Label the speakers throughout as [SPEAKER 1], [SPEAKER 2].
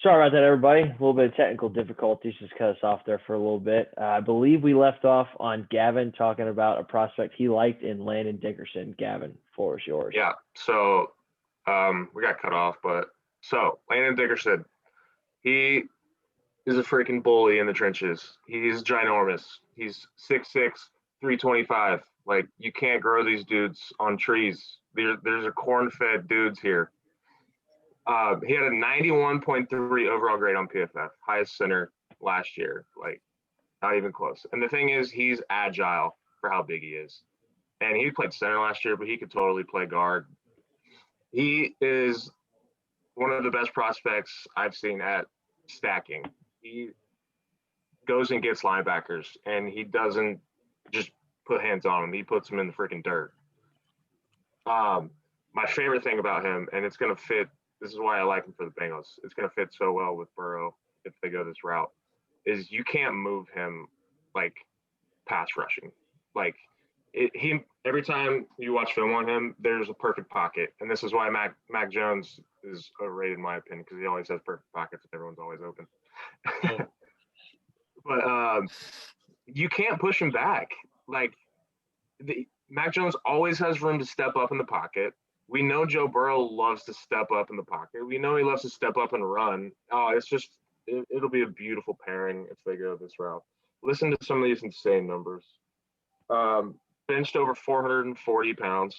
[SPEAKER 1] Sorry about that, everybody. A little bit of technical difficulties just cut us off there for a little bit. I believe we left off on Gavin talking about a prospect he liked in Landon Dickerson. Gavin, floor is yours.
[SPEAKER 2] Yeah. So we got cut off, but so Landon Dickerson, he is a freaking bully in the trenches. He's ginormous. He's 6'6", 325. Like, you can't grow these dudes on trees. There's a corn-fed dudes here. He had a 91.3 overall grade on PFF, highest center last year. Like, not even close. And the thing is, he's agile for how big he is. And he played center last year, but he could totally play guard. He is one of the best prospects I've seen at stacking. He goes and gets linebackers, and he doesn't just put hands on them. He puts them in the freaking dirt. My favorite thing about him, and it's going to fit, this is why I like him for the Bengals. It's going to fit so well with Burrow if they go this route, is you can't move him like pass rushing. Like, he every time you watch film on him, there's a perfect pocket, and this is why Mac Jones is overrated in my opinion, because he always has perfect pockets and everyone's always open. But you can't push him back. Like, Mac Jones always has room to step up in the pocket. We know Joe Burrow loves to step up in the pocket. We know he loves to step up and run. Oh, it's just it'll be a beautiful pairing if they go this route. Listen to some of these insane numbers. Benched over 440 pounds,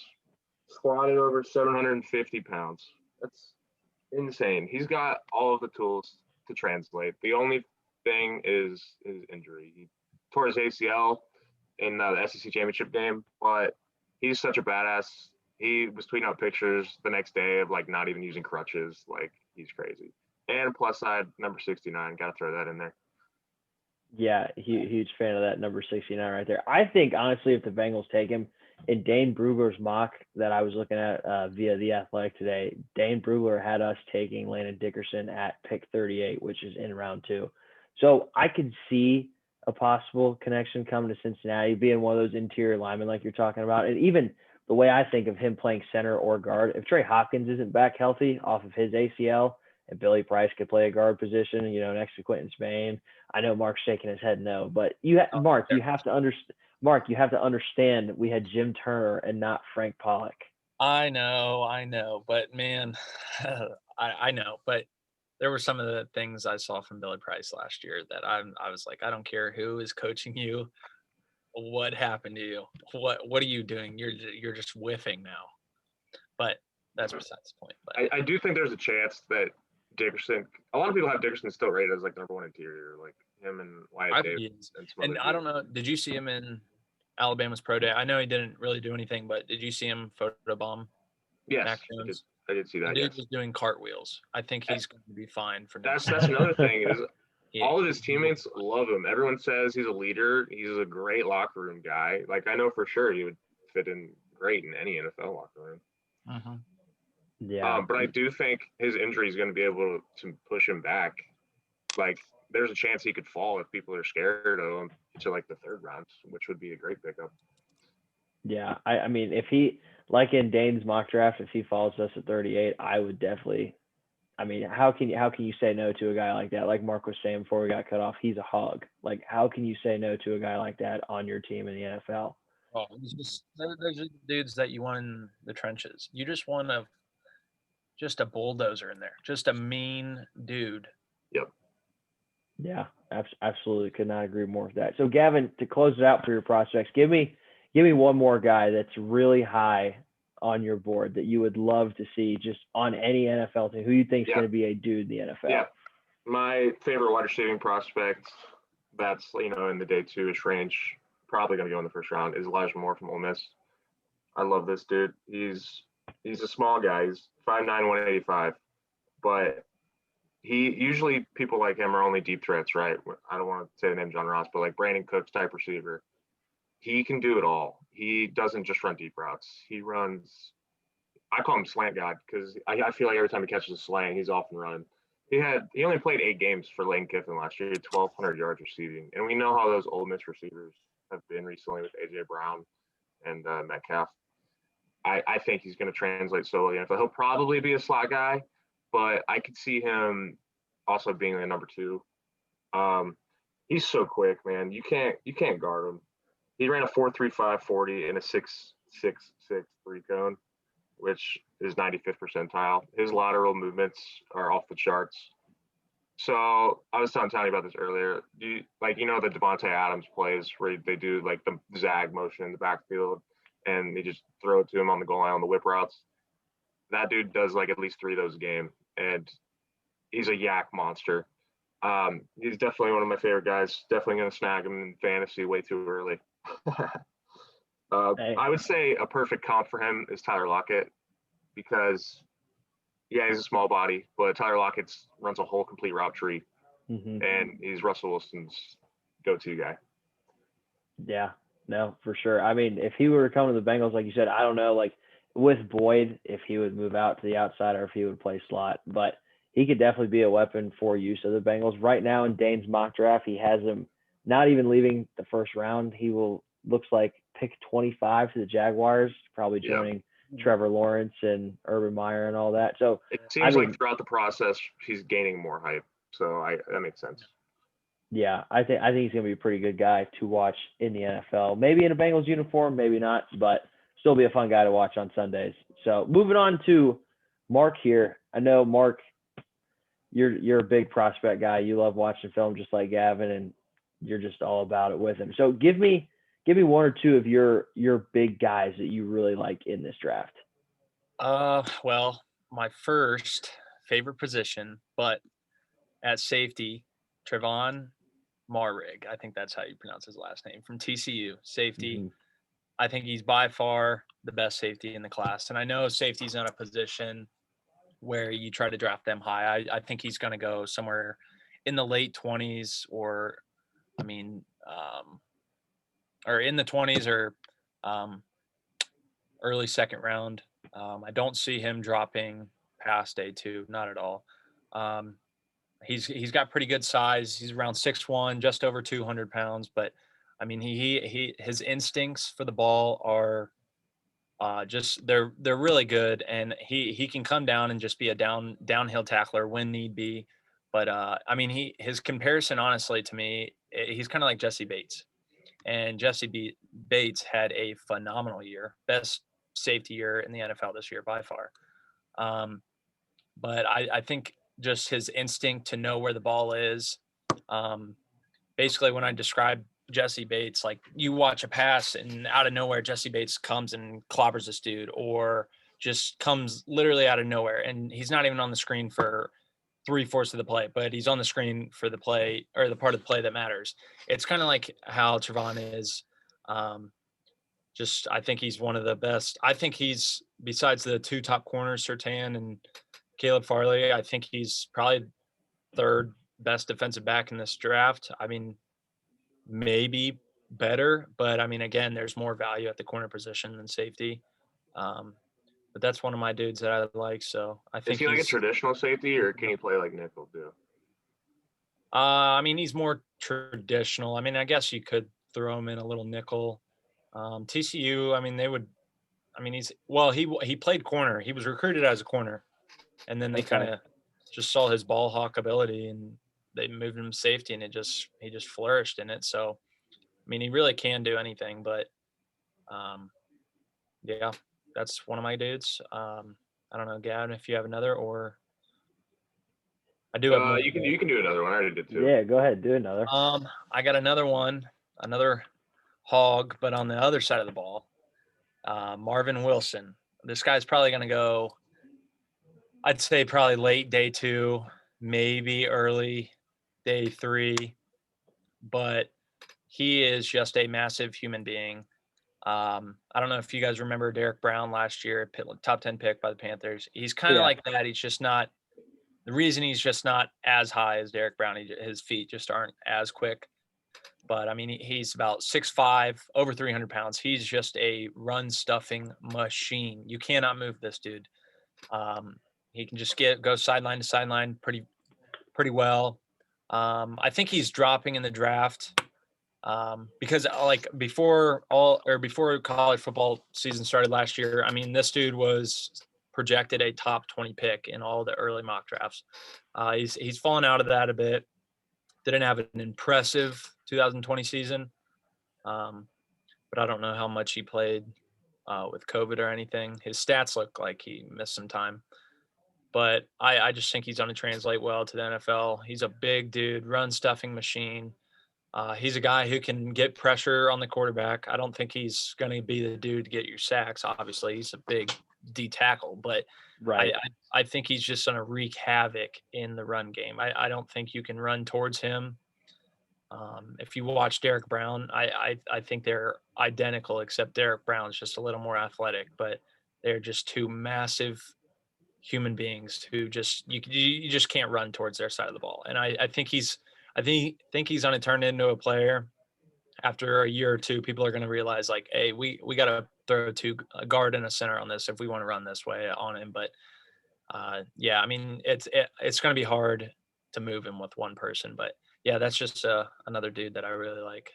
[SPEAKER 2] squatted over 750 pounds. That's insane. He's got all of the tools to translate. The only thing is his injury. He tore his ACL in the SEC championship game, but he's such a badass. He was tweeting out pictures the next day of like not even using crutches. Like, he's crazy. And plus side, number 69. Got to throw that in there.
[SPEAKER 1] Yeah, huge fan of that number 69 right there. I think, honestly, if the Bengals take him, in Dane Brugler's mock that I was looking at via The Athletic today, Dane Brugler had us taking Landon Dickerson at pick 38, which is in round 2. So I could see a possible connection coming to Cincinnati, being one of those interior linemen like you're talking about. And even the way I think of him playing center or guard, if Trey Hopkins isn't back healthy off of his ACL, and Billy Price could play a guard position, next to Quentin Spain. I know Mark's shaking his head no, but Mark, you have to understand. Mark, you have to understand we had Jim Turner and not Frank Pollock.
[SPEAKER 3] I know, but man, I know, but there were some of the things I saw from Billy Price last year that I was like, I don't care who is coaching you, what happened to you, what are you doing? You're just whiffing now. But that's besides the point. But
[SPEAKER 2] I do think there's a chance that Dickerson, a lot of people have Dickerson still rated as like number one interior, like him and Wyatt Davis.
[SPEAKER 3] And I don't know, did you see him in Alabama's pro day? I know he didn't really do anything, but did you see him photobomb?
[SPEAKER 2] Yes, I did see that.
[SPEAKER 3] The dude was doing cartwheels. I think he's going to be fine for now.
[SPEAKER 2] That's another thing is all of his teammates love him. Everyone says he's a leader. He's a great locker room guy. Like, I know for sure he would fit in great in any NFL locker room.
[SPEAKER 3] Uh-huh.
[SPEAKER 1] Yeah,
[SPEAKER 2] but I do think his injury is going to be able to push him back. Like, there's a chance he could fall if people are scared of him to like the third round, which would be a great pickup.
[SPEAKER 1] Yeah, I mean, if he, like in Dane's mock draft, if he falls us at 38, I would definitely. I mean, how can you say no to a guy like that? Like Mark was saying before we got cut off, he's a hog. Like, how can you say no to a guy like that on your team in the NFL?
[SPEAKER 3] Oh, those are the dudes that you want in the trenches. You just want just a bulldozer in there, just a mean dude.
[SPEAKER 2] Yep.
[SPEAKER 1] Yeah, absolutely. Could not agree more with that. So, Gavin, to close it out for your prospects, give me one more guy that's really high on your board that you would love to see just on any NFL team. Who you think is going to be a dude in the NFL?
[SPEAKER 2] Yeah, my favorite wide receiving prospect that's in the day 2-ish range, probably going to go in the first round, is Elijah Moore from Ole Miss. I love this dude. He's a small guy. He's 5'9", 185, but usually people like him are only deep threats, right? I don't want to say the name John Ross, but like Brandon Cooks type receiver. He can do it all. He doesn't just run deep routes. He runs, I call him slant god, because I feel like every time he catches a slant, he's off and running. He only played 8 games for Lane Kiffin last year. He had 1,200 yards receiving. And we know how those Ole Miss receivers have been recently with A.J. Brown and Metcalf. I think he's going to translate so well. He'll probably be a slot guy, but I could see him also being the number 2. He's so quick, man. You can't guard him. He ran a 4.35 40 in a 6.66 3 cone, which is 95th percentile. His lateral movements are off the charts. So I was telling Tony about this earlier. The Devontae Adams plays where they do like the zag motion in the backfield and they just throw it to him on the goal line on the whip routes. That dude does like at least 3 of those a game, and he's a yak monster. He's definitely one of my favorite guys. Definitely going to snag him in fantasy way too early.
[SPEAKER 1] Hey.
[SPEAKER 2] I would say a perfect comp for him is Tyler Lockett because, yeah, he's a small body, but Tyler Lockett runs a whole complete route tree, and he's Russell Wilson's go-to guy.
[SPEAKER 1] Yeah, no, for sure. I mean, if he were to come to the Bengals, like you said, I don't know, like with Boyd, if he would move out to the outside or if he would play slot, but he could definitely be a weapon for use of the Bengals. Right now in Dane's mock draft, he has him not even leaving the first round. He looks like pick 25 to the Jaguars, probably joining Trevor Lawrence and Urban Meyer and all that. So
[SPEAKER 2] it seems like throughout the process, he's gaining more hype. So that makes sense.
[SPEAKER 1] Yeah, I think he's gonna be a pretty good guy to watch in the NFL. Maybe in a Bengals uniform, maybe not, but still be a fun guy to watch on Sundays. So moving on to Mark here. I know Mark, you're a big prospect guy. You love watching film just like Gavin, and you're just all about it with him. So give me one or two of your big guys that you really like in this draft.
[SPEAKER 3] Well, my first favorite position, but at safety, Trevon Marrig. I think that's how you pronounce his last name, from TCU, safety. I think he's by far the best safety in the class. And I know safety's not a position where you try to draft them high. I think he's going to go somewhere in the late 20s or in the 20s or early second round. I don't see him dropping past day 2, not at all. He's got pretty good size. He's around 6'1", just over 200 pounds. But I mean, his instincts for the ball are just they're really good, and he can come down and just be a downhill tackler when need be. But I mean, his comparison, honestly, to me, he's kind of like Jesse Bates, and Jesse Bates had a phenomenal year, best safety year in the NFL this year by far. But I think just his instinct to know where the ball is. Basically, when I describe Jesse Bates, like you watch a pass and out of nowhere, Jesse Bates comes and clobbers this dude, or just comes literally out of nowhere. And he's not even on the screen for 3/4 of the play, but he's on the screen for the play or the part of the play that matters. It's kind of like how Trevon is. I think he's one of the best. I think he's, besides the 2 top corners, Surtain and Caleb Farley, I think he's probably third best defensive back in this draft. I mean, maybe better, but I mean, again, there's more value at the corner position than safety. But that's one of my dudes that I like. So I think
[SPEAKER 2] is he like a traditional safety, or can he play like nickel too?
[SPEAKER 3] I mean, he's more traditional. I mean, I guess you could throw him in a little nickel. TCU, I mean, he played corner. He was recruited as a corner, and then they kind of just saw his ball hawk ability and they moved him to safety, and he just flourished in it. So, I mean, he really can do anything, but yeah, that's one of my dudes. I don't know, Gavin, if you have another, or I do have more.
[SPEAKER 2] You can do another one. I already did too.
[SPEAKER 1] Yeah, go ahead, do another.
[SPEAKER 3] I got another one, another hog, but on the other side of the ball. Marvin Wilson. This guy's probably going to go, I'd say probably late day 2, maybe early day 3, but he is just a massive human being. I don't know if you guys remember Derek Brown last year, top 10 pick by the Panthers. He's kind of like that. He's just not – the reason he's just not as high as Derek Brown, his feet just aren't as quick. But, I mean, he's about 6'5", over 300 pounds. He's just a run-stuffing machine. You cannot move this dude. He can just go sideline to sideline pretty well. I think he's dropping in the draft because before college football season started last year, I mean, this dude was projected a top 20 pick in all the early mock drafts. He's fallen out of that a bit. Didn't have an impressive 2020 season, but I don't know how much he played with COVID or anything. His stats look like he missed some time, but I just think he's going to translate well to the NFL. He's a big dude, run stuffing machine. He's a guy who can get pressure on the quarterback. I don't think he's going to be the dude to get your sacks. Obviously, he's a big D tackle, but
[SPEAKER 1] Right.
[SPEAKER 3] I think he's just going to wreak havoc in the run game. I don't think you can run towards him. If you watch Derek Brown, I think they're identical, except Derek Brown's just a little more athletic, but they're just two massive human beings who just you just can't run towards their side of the ball. And I think he's going to turn into a player after a year or two. People are going to realize like, hey, we got to throw a guard and a center on this if we want to run this way on him. But yeah, I mean, it's going to be hard to move him with one person, but yeah, that's just another dude that I really like.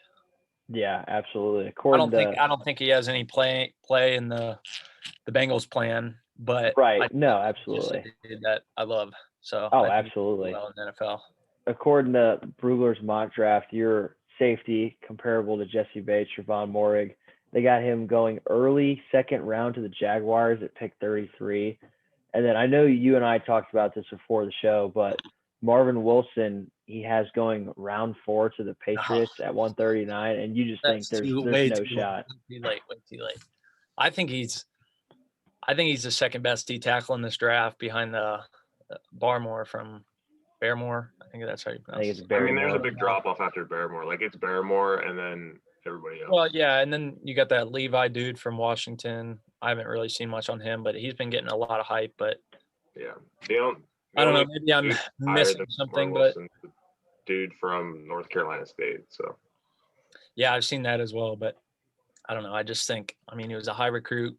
[SPEAKER 1] Yeah, absolutely.
[SPEAKER 3] I don't think he has any play in the Bengals plan, but
[SPEAKER 1] Right. No,
[SPEAKER 3] he's
[SPEAKER 1] absolutely.
[SPEAKER 3] just a dude that I love. So
[SPEAKER 1] Oh,
[SPEAKER 3] I think he's
[SPEAKER 1] absolutely.
[SPEAKER 3] well in the NFL.
[SPEAKER 1] According to Brugler's mock draft, your safety comparable to Jesse Bates, Trevon Moehrig, they got him going early second round to the Jaguars at pick 33. And then I know you and I talked about this before the show, but Marvin Wilson, he has going round 4 to the Patriots at 139, and you just think there's no shot.
[SPEAKER 3] Way too late. I think he's the second best D tackle in this draft behind the Barmore from Barrymore. I think that's how you pronounce it.
[SPEAKER 2] I mean, there's a big drop off after Barrymore. Like it's Barrymore and then everybody else.
[SPEAKER 3] Well, yeah, and then you got that Levi dude from Washington. I haven't really seen much on him, but he's been getting a lot of hype. But
[SPEAKER 2] yeah,
[SPEAKER 3] I don't know. Maybe I'm missing something, but
[SPEAKER 2] the dude from North Carolina State. So
[SPEAKER 3] yeah, I've seen that as well. But I don't know. I just think, I mean, he was a high recruit,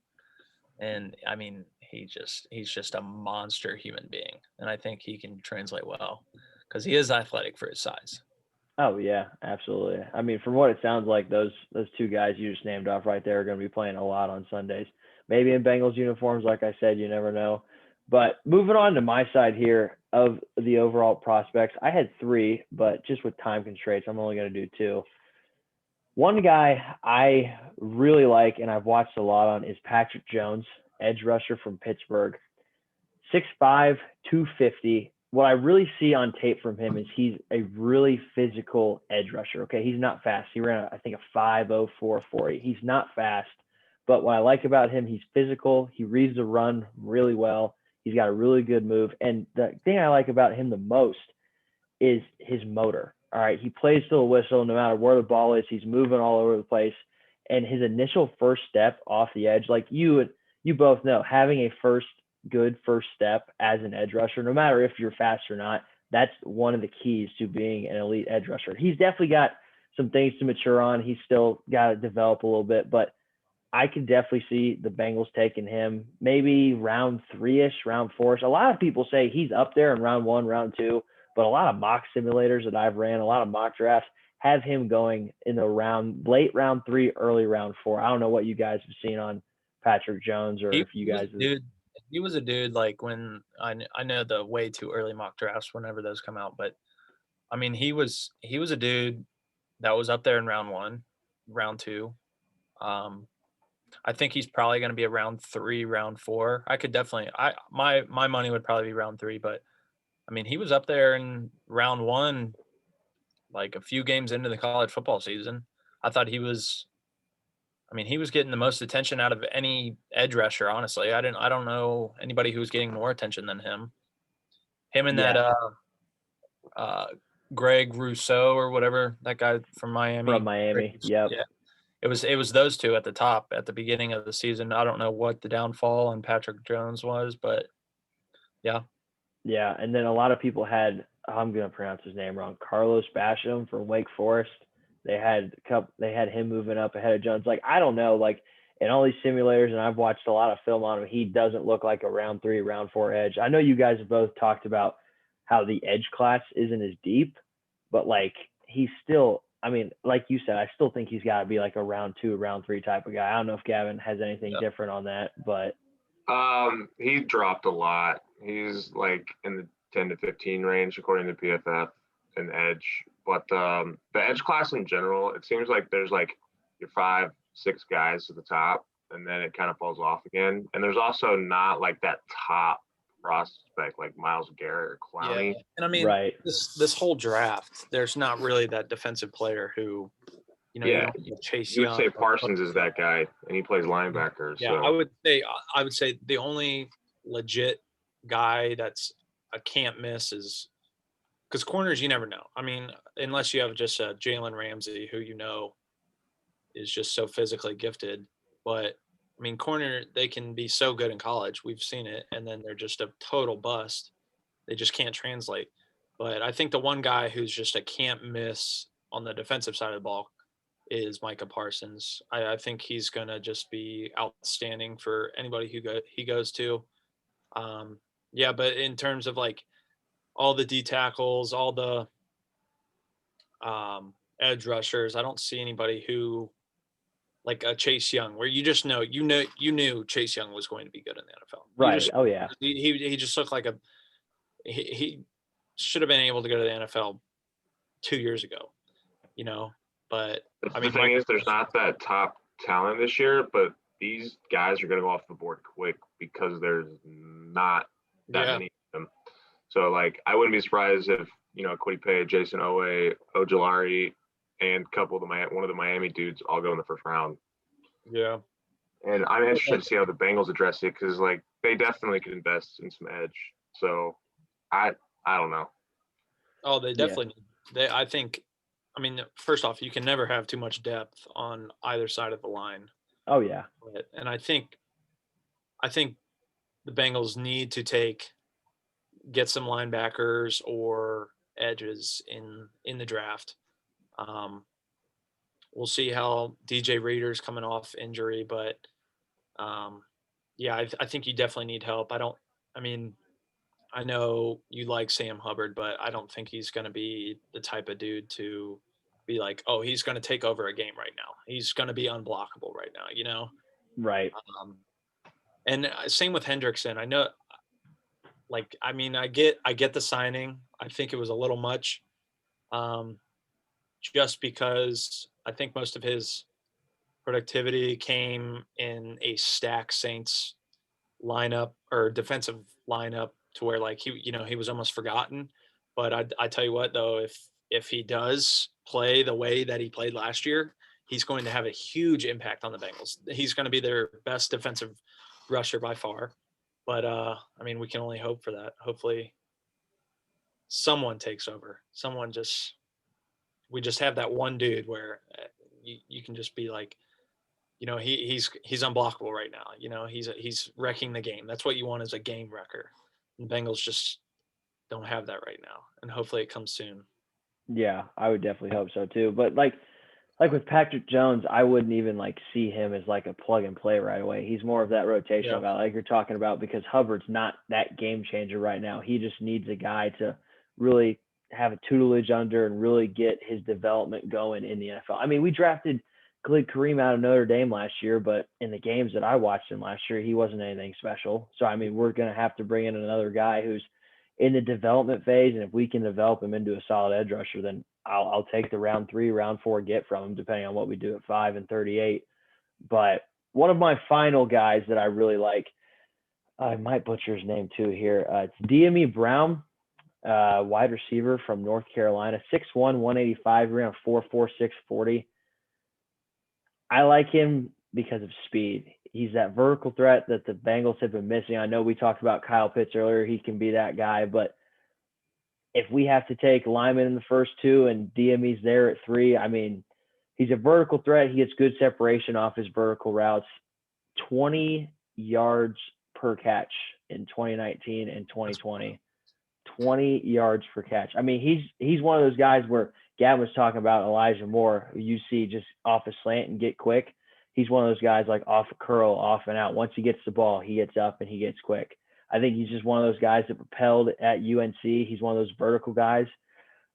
[SPEAKER 3] and I mean, he's just a monster human being, and I think he can translate well because he is athletic for his size.
[SPEAKER 1] Oh yeah, absolutely. I mean, from what it sounds like, those two guys you just named off right there are going to be playing a lot on Sundays. Maybe in Bengals uniforms, like I said, you never know. But moving on to my side here of the overall prospects, I had 3, but just with time constraints, I'm only going to do 2. One guy I really like and I've watched a lot on is Patrick Jones, edge rusher from Pittsburgh. 6'5", 250. What I really see on tape from him is he's a really physical edge rusher. Okay, he's not fast. He ran, I think, a 5.04 40. He's not fast, but what I like about him, he's physical. He reads the run really well. He's got a really good move. And the thing I like about him the most is his motor. All right, he plays to a whistle no matter where the ball is. He's moving all over the place. And his initial first step off the edge, like you both know, having a good first step as an edge rusher, no matter if you're fast or not, that's one of the keys to being an elite edge rusher. He's definitely got some things to mature on. He's still got to develop a little bit, but I could definitely see the Bengals taking him maybe round 3-ish, round 4-ish. A lot of people say he's up there in round 1, round 2, but a lot of mock simulators that I've ran, a lot of mock drafts have him going in the late round 3, early round 4. I don't know what you guys have seen on Patrick Jones or if you guys have.
[SPEAKER 3] He was a dude like when I know the way too early mock drafts whenever those come out, but I mean he was a dude that was up there in round 1, round 2. I think he's probably going to be a round 3, round 4. I could definitely my money would probably be round 3, but I mean he was up there in round 1, like a few games into the college football season. I thought he was getting the most attention out of any edge rusher, honestly. I don't know anybody who was getting more attention than him. Him and that Greg Rousseau or whatever, that guy from Miami.
[SPEAKER 1] From Miami, yep.
[SPEAKER 3] Yeah. It was those two at the top at the beginning of the season. I don't know what the downfall on Patrick Jones was, but yeah.
[SPEAKER 1] Yeah, and then a lot of people had, I'm going to pronounce his name wrong, Carlos Basham from Wake Forest. They had him moving up ahead of Jones. Like, I don't know, like in all these simulators, and I've watched a lot of film on him, he doesn't look like a round 3, round 4 edge. I know you guys have both talked about how the edge class isn't as deep, but like he's still, I mean, like you said, I still think he's got to be like a round 2, round 3 type of guy. I don't know if Gavin has anything different on that, but
[SPEAKER 2] he dropped a lot. He's like in the 10 to 15 range according to PFF and edge. But the edge class in general, it seems like there's like your 5, 6 guys at the top, and then it kind of falls off again. And there's also not like that top prospect like Myles Garrett or Clowney.
[SPEAKER 3] Yeah. And I mean,
[SPEAKER 1] Right.
[SPEAKER 3] this whole draft, there's not really that defensive player who, you know, you
[SPEAKER 2] Yeah,
[SPEAKER 3] don't have Chase
[SPEAKER 2] You would
[SPEAKER 3] Young
[SPEAKER 2] say
[SPEAKER 3] or-
[SPEAKER 2] Parsons is that guy, and he plays linebacker.
[SPEAKER 3] Yeah,
[SPEAKER 2] So
[SPEAKER 3] I would say the only legit guy that's a can't miss is because corners you never know. I mean, unless you have just a Jalen Ramsey who you know is just so physically gifted. But I mean, corner they can be so good in college. We've seen it, and then they're just a total bust. They just can't translate. But I think the one guy who's just a can't miss on the defensive side of the ball is Micah Parsons. I think he's gonna just be outstanding for anybody he goes to. Yeah, but in terms of like all the D tackles, all the edge rushers, I don't see anybody who like a Chase Young, where you just know you knew Chase Young was going to be good in the NFL. You
[SPEAKER 1] Right.
[SPEAKER 3] just,
[SPEAKER 1] Oh yeah.
[SPEAKER 3] he just looked like he should have been able to go to the NFL 2 years ago, you know. But I mean,
[SPEAKER 2] the thing is, there's not that top talent this year, but these guys are going to go off the board quick because there's not that many of them. So, like, I wouldn't be surprised if, Kwity Paye, Jason Owe, Ojulari, and one of the Miami dudes all go in the first round.
[SPEAKER 3] Yeah.
[SPEAKER 2] And I'm interested to see how the Bengals address it because, like, they definitely could invest in some edge. So, I don't know.
[SPEAKER 3] Oh, they definitely I think, I mean, first off, you can never have too much depth on either side of the line.
[SPEAKER 1] Oh yeah.
[SPEAKER 3] And I think the Bengals need to get some linebackers or edges in the draft. We'll see how DJ Reader's coming off injury, but yeah, I think you definitely need help. I know you like Sam Hubbard, but I don't think he's going to be the type of dude to be like, oh, he's going to take over a game right now. He's going to be unblockable right now, you know?
[SPEAKER 1] Right.
[SPEAKER 3] And same with Hendrickson. I know, like, I mean, I get the signing. I think it was a little much, just because I think most of his productivity came in a stack Saints lineup or defensive lineup to where like he was almost forgotten. But I tell you what though, if he does play the way that he played last year, he's going to have a huge impact on the Bengals. He's going to be their best defensive rusher by far. But I mean, we can only hope for that. Hopefully someone takes over. We just have that one dude where you can just be like, he's unblockable right now. He's wrecking the game. That's what you want as a game wrecker. And the Bengals just don't have that right now, and hopefully it comes soon.
[SPEAKER 1] Yeah, I would definitely hope so too. But like with Patrick Jones, I wouldn't even like see him as like a plug and play right away. He's more of that rotational guy like you're talking about, because Hubbard's not that game changer right now. He just needs a guy to really have a tutelage under and really get his development going in the NFL. I mean, we drafted Khalid Kareem out of Notre Dame last year, but in the games that I watched him last year, he wasn't anything special. So, I mean, we're going to have to bring in another guy who's in the development phase. And if we can develop him into a solid edge rusher, then I'll take the round 3, round 4 get from him, depending on what we do at 5 and 38. But one of my final guys that I really like, I might butcher his name too here. It's DME Brown, wide receiver from North Carolina, 6'1", 185, around 4'4", 640. I like him because of speed. He's that vertical threat that the Bengals have been missing. I know we talked about Kyle Pitts earlier. He can be that guy, but if we have to take Lyman in the first 2 and DME's there at 3, I mean, he's a vertical threat. He gets good separation off his vertical routes. 20 yards per catch in 2019 and 2020. 20 yards per catch. I mean, he's one of those guys where Gavin was talking about Elijah Moore, who you see just off a slant and get quick. He's one of those guys like off a curl, off and out. Once he gets the ball, he gets up and he gets quick. I think he's just one of those guys that propelled at UNC. He's one of those vertical guys.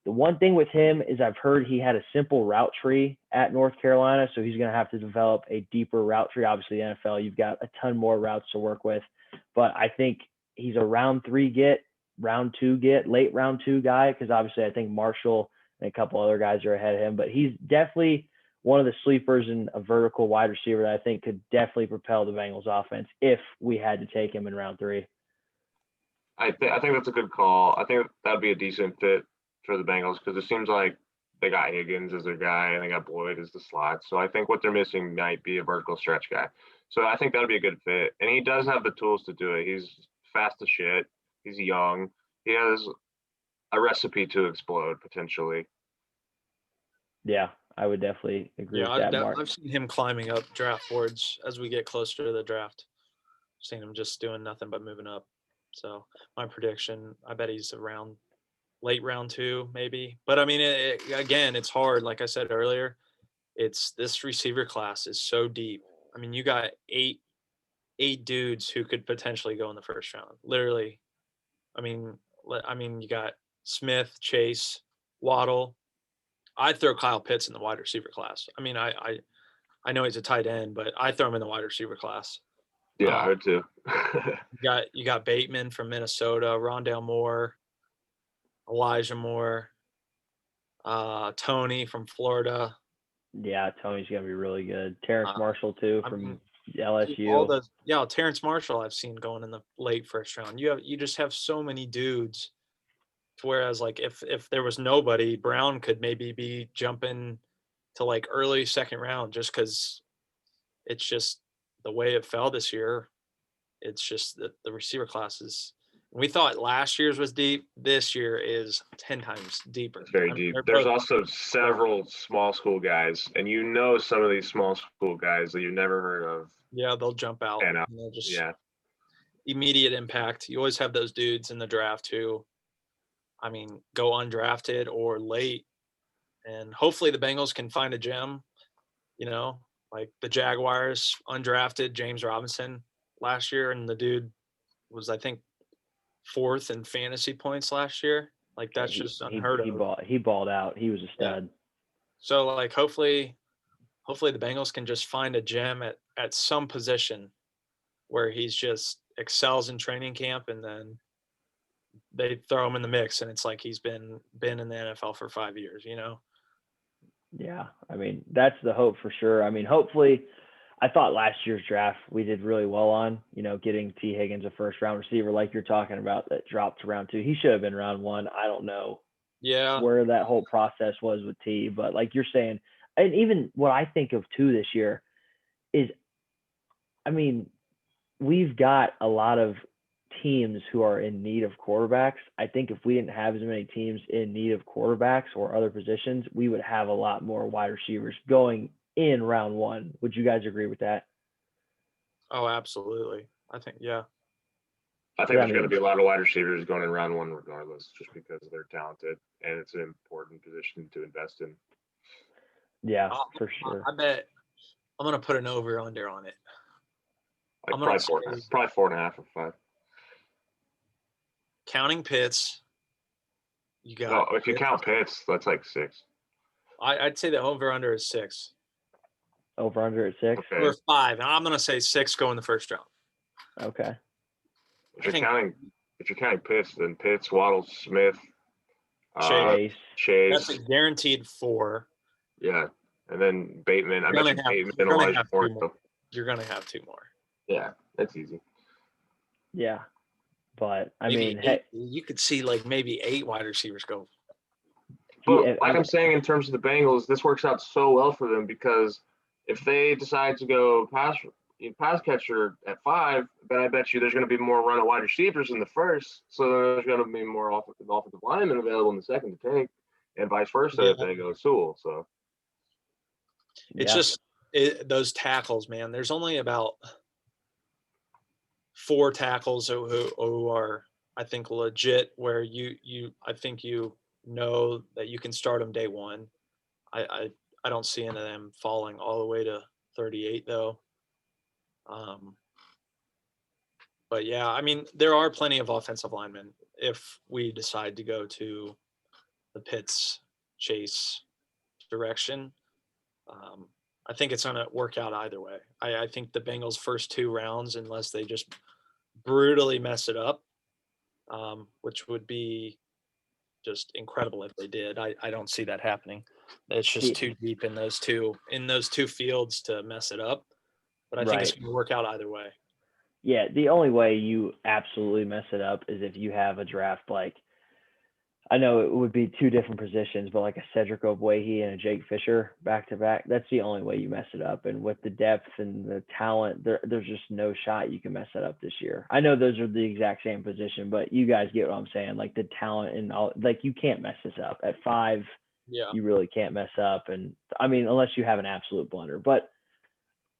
[SPEAKER 1] The one thing with him is I've heard he had a simple route tree at North Carolina, so he's going to have to develop a deeper route tree. Obviously, the NFL, you've got a ton more routes to work with. But I think he's a round 3 get. late round 2 guy, because obviously I think Marshall and a couple other guys are ahead of him, but he's definitely one of the sleepers in a vertical wide receiver that I think could definitely propel the Bengals offense if we had to take him in round 3.
[SPEAKER 2] I think that's a good call. I think that'd be a decent fit for the Bengals because it seems like they got Higgins as their guy and they got Boyd as the slot. So I think what they're missing might be a vertical stretch guy. So I think that'd be a good fit. And he does have the tools to do it. He's fast as shit. He's young. He has a recipe to explode potentially.
[SPEAKER 1] Yeah, I would definitely agree
[SPEAKER 3] Yeah,
[SPEAKER 1] with that, Mark.
[SPEAKER 3] I've seen him climbing up draft boards as we get closer to the draft. Seen him just doing nothing but moving up. So my prediction, I bet he's around late round 2, maybe. But I mean, again, it's hard. Like I said earlier, this receiver class is so deep. I mean, you got eight dudes who could potentially go in the first round. Literally. I mean, you got Smith, Chase, Waddle. I'd throw Kyle Pitts in the wide receiver class. I mean, I know he's a tight end, but I throw him in the wide receiver class.
[SPEAKER 2] Yeah, I would too.
[SPEAKER 3] You got Bateman from Minnesota, Rondale Moore, Elijah Moore, Tony from Florida.
[SPEAKER 1] Yeah, Tony's gonna be really good. Terrence Marshall too from LSU.
[SPEAKER 3] All those, Terrence Marshall I've seen going in the late first round. You just have so many dudes. Whereas like if there was nobody, Brown could maybe be jumping to like early second round just because it's just the way it fell this year. It's just that the receiver classes. We thought last year's was deep. This year is 10 times deeper.
[SPEAKER 2] It's very deep. There's also several small school guys, and some of these small school guys that you've never heard of.
[SPEAKER 3] Yeah, they'll jump out.
[SPEAKER 2] And
[SPEAKER 3] they'll just immediate impact. You always have those dudes in the draft who, I mean, go undrafted or late. And hopefully the Bengals can find a gem, like the Jaguars undrafted James Robinson last year. And the dude was, I think, 4th in fantasy points last year. Like that's just unheard of.
[SPEAKER 1] He balled out. He was a stud.
[SPEAKER 3] Yeah. So like hopefully the Bengals can just find a gem at some position where he's just excels in training camp, and then they throw him in the mix, and it's like he's been in the NFL for 5 years.
[SPEAKER 1] Yeah, I mean that's the hope for sure. I mean, hopefully, I thought last year's draft we did really well on, getting T. Higgins a first round receiver like you're talking about that dropped to round 2. He should have been round 1. I don't know where that whole process was with T, but like you're saying, and even what I think of too this year is, I mean, we've got a lot of teams who are in need of quarterbacks. I think if we didn't have as many teams in need of quarterbacks or other positions, we would have a lot more wide receivers going in round 1. Would you guys agree with that?
[SPEAKER 3] Oh, absolutely. I think
[SPEAKER 2] there's going to be a lot of wide receivers going in round 1 regardless, just because they're talented and it's an important position to invest in.
[SPEAKER 1] Yeah, for sure.
[SPEAKER 3] I bet I'm going to put an over-under on it.
[SPEAKER 2] Like probably 4.5 or 5.
[SPEAKER 3] Counting Pitts, you got.
[SPEAKER 2] If you count Pitts, that's like 6.
[SPEAKER 3] I'd say the over/under is 6.
[SPEAKER 1] Over/under at 6.
[SPEAKER 2] Okay.
[SPEAKER 3] Or 5, and I'm gonna say 6 go in the first round.
[SPEAKER 1] Okay.
[SPEAKER 2] If you're counting Pitts, then Pitts, Waddle, Smith,
[SPEAKER 1] Chase.
[SPEAKER 3] That's a guaranteed 4.
[SPEAKER 2] Yeah, and then Bateman. I bet you Bateman and Elijah Moore.
[SPEAKER 3] You're gonna have 2 more.
[SPEAKER 2] Yeah, that's easy.
[SPEAKER 1] Yeah. But I
[SPEAKER 3] maybe
[SPEAKER 1] mean,
[SPEAKER 3] you could see like maybe 8 wide receivers go.
[SPEAKER 2] But like I'm saying, in terms of the Bengals, this works out so well for them because if they decide to go pass catcher at 5, then I bet you there's going to be more run of wide receivers in the first. So there's going to be more offensive linemen available in the second to take, and vice versa if they go Sewell. So
[SPEAKER 3] it's just those tackles, man. There's only about 4 tackles who are, I think, legit, where I think that you can start them day 1. I don't see any of them falling all the way to 38 though. But yeah, I mean, there are plenty of offensive linemen if we decide to go to the Pitts Chase direction. I think it's going to work out either way. I think the Bengals' first 2 rounds, unless they just brutally mess it up, which would be just incredible if they did. I don't see that happening. It's just
[SPEAKER 1] The-
[SPEAKER 3] too deep in those two fields to mess it up. But I think it's
[SPEAKER 1] Right.
[SPEAKER 3] going to work out either way.
[SPEAKER 1] Yeah, the only way you absolutely mess it up is if you have a draft like, I know it would be two different positions, but like a Cedric Ogbuehi and a Jake Fisher back to back. That's the only way you mess it up. And with the depth and the talent, there's just no shot you can mess that up this year. I know those are the exact same position, but you guys get what I'm saying. Like the talent and all, like you can't mess this up at 5.
[SPEAKER 3] Yeah.
[SPEAKER 1] You really can't mess up. And I mean, unless you have an absolute blunder. But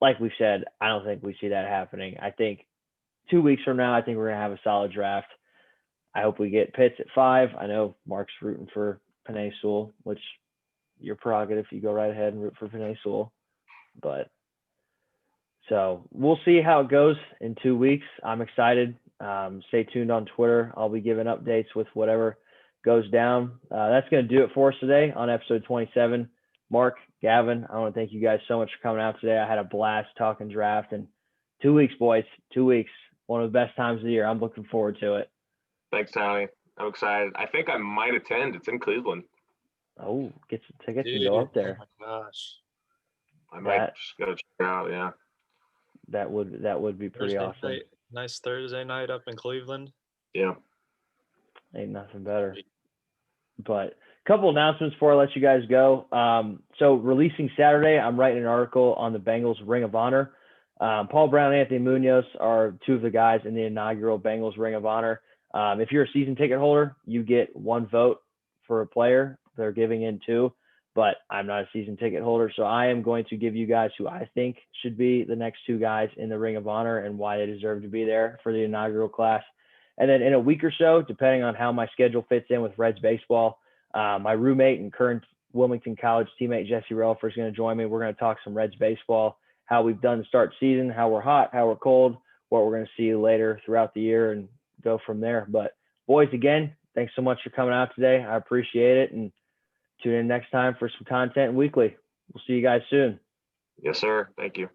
[SPEAKER 1] like we said, I don't think we see that happening. I think 2 weeks from now, I think we're gonna have a solid draft. I hope we get Pitts at 5. I know Mark's rooting for Penei Sewell, which your prerogative. You go right ahead and root for Penei Sewell. But so we'll see how it goes in 2 weeks. I'm excited. Stay tuned on Twitter. I'll be giving updates with whatever goes down. That's going to do it for us today on episode 27. Mark, Gavin, I want to thank you guys so much for coming out today. I had a blast talking draft. And 2 weeks, boys. 2 weeks. One of the best times of the year. I'm looking forward to it.
[SPEAKER 2] Thanks, Tony. I'm excited. I think I might attend. It's in Cleveland.
[SPEAKER 1] Oh, get some tickets and
[SPEAKER 3] Dude,
[SPEAKER 1] go up there.
[SPEAKER 3] oh my gosh.
[SPEAKER 2] I might just go check it out. Yeah.
[SPEAKER 1] That would be pretty
[SPEAKER 3] Thursday
[SPEAKER 1] awesome.
[SPEAKER 3] night, nice Thursday night up in Cleveland.
[SPEAKER 2] Yeah.
[SPEAKER 1] Ain't nothing better. But a couple announcements before I let you guys go. So releasing Saturday, I'm writing an article on the Bengals Ring of Honor. Paul Brown and Anthony Munoz are two of the guys in the inaugural Bengals Ring of Honor. If you're a season ticket holder, you get 1 vote for a player. They're giving in 2, but I'm not a season ticket holder. So I am going to give you guys who I think should be the next 2 guys in the Ring of Honor and why they deserve to be there for the inaugural class. And then in a week or so, depending on how my schedule fits in with Reds baseball, my roommate and current Wilmington College teammate, Jesse Relfer, is going to join me. We're going to talk some Reds baseball, how we've done to start season, how we're hot, how we're cold, what we're going to see later throughout the year, and go from there. But boys, again, thanks so much for coming out today. I appreciate it. And tune in next time for some content weekly. We'll see you guys soon.
[SPEAKER 2] Yes, sir. Thank you.